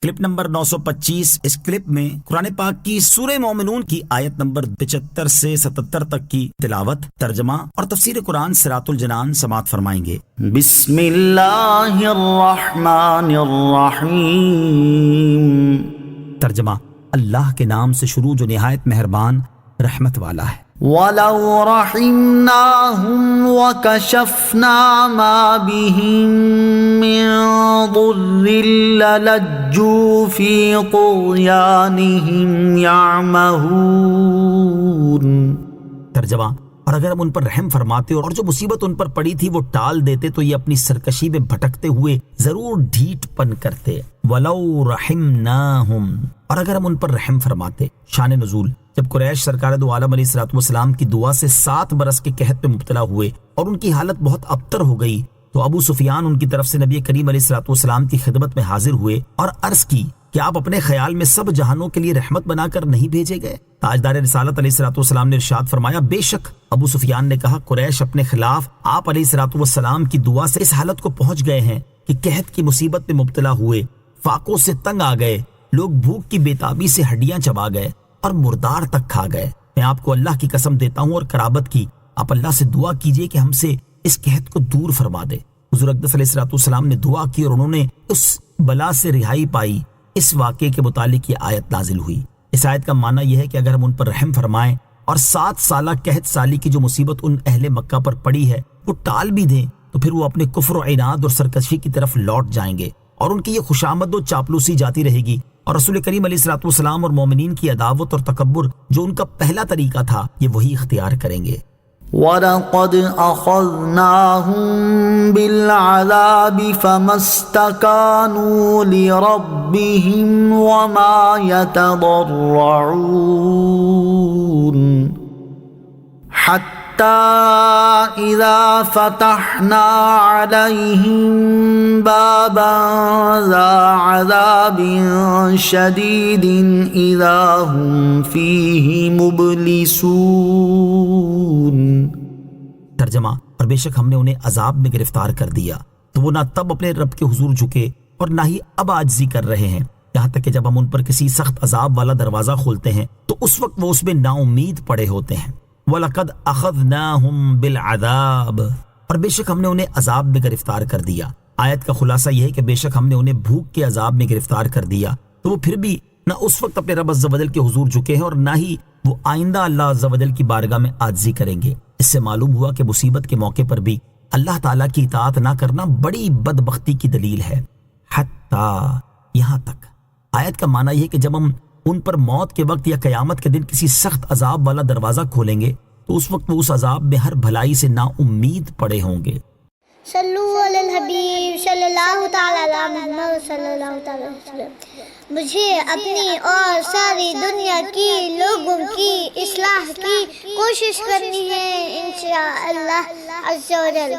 Clip number 925۔ اس clip میں قرآن پاک کی سورہ مومنون کی آیت نمبر 75 سے 77 تک کی تلاوت، ترجمہ اور تفسیر قرآن صراط الجنان سماعت فرمائیں گے۔ بسم اللہ الرحمن الرحیم۔ ترجمہ: اللہ کے نام سے شروع جو نہایت مہربان رحمت والا ہے۔ وَلَوْ رَحِمْنَاهُمْ وَكَشَفْنَا مَا بِهِمْ مِنْ ضُرٍّ لَلَجُّوا فِي طُغْيَانِهِمْ يَعْمَهُونَ۔ ترجمہ: اور اگر ہم ان پر رحم فرماتے اور جو مصیبت ان پر پڑی تھی وہ ٹال دیتے تو یہ اپنی سرکشی میں بھٹکتے ہوئے ضرور ڈھیٹ پن کرتے۔ وَلَوْ رَحِمْنَاهُمْ، اور اگر ہم ان پر رحم فرماتے۔ شان نزول: جب قریش سرکار دو عالم علیہ الصلوۃ والسلام کی دعا سے 7 برس کے قحط میں مبتلا ہوئے اور ان کی حالت بہت ابتر ہو گئی تو ابو سفیان ان کی طرف سے نبی کریم علیہ الصلوۃ والسلام کی خدمت میں حاضر ہوئے اور عرض کی کہ آپ اپنے خیال میں سب جہانوں کے لیے رحمت بنا کر نہیں بھیجے گئے؟ تاجدار رسالت علیہ الصلوۃ والسلام نے ارشاد فرمایا، بے شک۔ ابو سفیان نے کہا، قریش اپنے خلاف آپ علیہ الصلوۃ والسلام کی دعا سے اس حالت کو پہنچ گئے ہیں کہ قحط کی مصیبت میں مبتلا ہوئے، فاقوں سے تنگ آ گئے، لوگ بھوک کی بےتابی سے ہڈیاں چبا گئے اور مردار تک کھا گئے۔ میں آپ کو اللہ کی قسم دیتا ہوں اور قرابت کی، آپ اللہ سے دعا کیجئے کہ ہم سے اس قحط کو دور فرما دے۔ حضور اقدس علیہ الصلوۃ والسلام نے دعا کی اور انہوں نے اس بلا سے رہائی پائی۔ اس واقعے کے متعلق یہ آیت نازل ہوئی۔ اس آیت کا معنی یہ ہے کہ اگر ہم ان پر رحم فرمائیں اور 7 سالہ قحط سالی کی جو مصیبت ان اہل مکہ پر پڑی ہے وہ ٹال بھی دیں تو پھر وہ اپنے کفر و عناد اور سرکشی کی طرف لوٹ جائیں گے اور ان کی یہ خوشامد و چاپلوسی جاتی رہے گی، اور رسول کریم علیہ الصلوۃ والسلام اور مومنین کی عداوت اور تکبر جو ان کا پہلا طریقہ تھا یہ وہی اختیار کریں گے۔ وَلَقَدْ أَخَذْنَاهُمْ بِالْعَذَابِ فَمَا اسْتَكَانُوا لِرَبِّهِمْ وَمَا يَتَضَرَّعُونَ حَتَّى إِذَا فَتَحْنَا عَلَيْهِمْ بَابًا ذَا عَذَابٍ شَدِيدٍ إِذَا هُمْ فِيهِ مُبْلِسُونَ۔ ترجمہ: اور بے شک ہم نے انہیں عذاب میں گرفتار کر دیا تو وہ نہ تب اپنے رب کے حضور جھکے اور نہ ہی اب عاجزی کر رہے ہیں، یہاں تک کہ جب ہم ان پر کسی سخت عذاب والا دروازہ کھولتے ہیں تو اس وقت وہ اس میں نا امید پڑے ہوتے ہیں۔ وَلَقَدْ أَخَذْنَاهُمْ بِالْعَذَابِ، اور بے شک ہم نے انہیں عذاب میں گرفتار کر دیا۔ آیت کا خلاصہ یہ ہے کہ بے شک ہم نے انہیں بھوک کے عذاب میں گرفتار کر دیا تو وہ پھر بھی نہ اس وقت اپنے رب عز و جل کے حضور جھکے ہیں اور نہ ہی وہ آئندہ اللہ عز و جل کی بارگاہ میں عاجزی کریں گے۔ اس سے معلوم ہوا کہ مصیبت کے موقع پر بھی اللہ تعالیٰ کی اطاعت نہ کرنا بڑی بدبختی کی دلیل ہے۔ حتیٰ، یہاں تک۔ آیت کا معنی یہ ہے کہ جب ہم ان پر موت کے وقت یا قیامت کے دن کسی سخت عذاب والا دروازہ کھولیں گے تو اس وقت وہ اس عذاب میں ہر بھلائی سے نا امید پڑے ہوں گے۔ صلو علی الحبیب صلی اللہ تعالی علی محمد صلی اللہ تعالی علیہ وسلم۔ مجھے اپنی اور ساری دنیا کی لوگوں کی اصلاح کی کوشش کرنی ہے انشاءاللہ عز و جل۔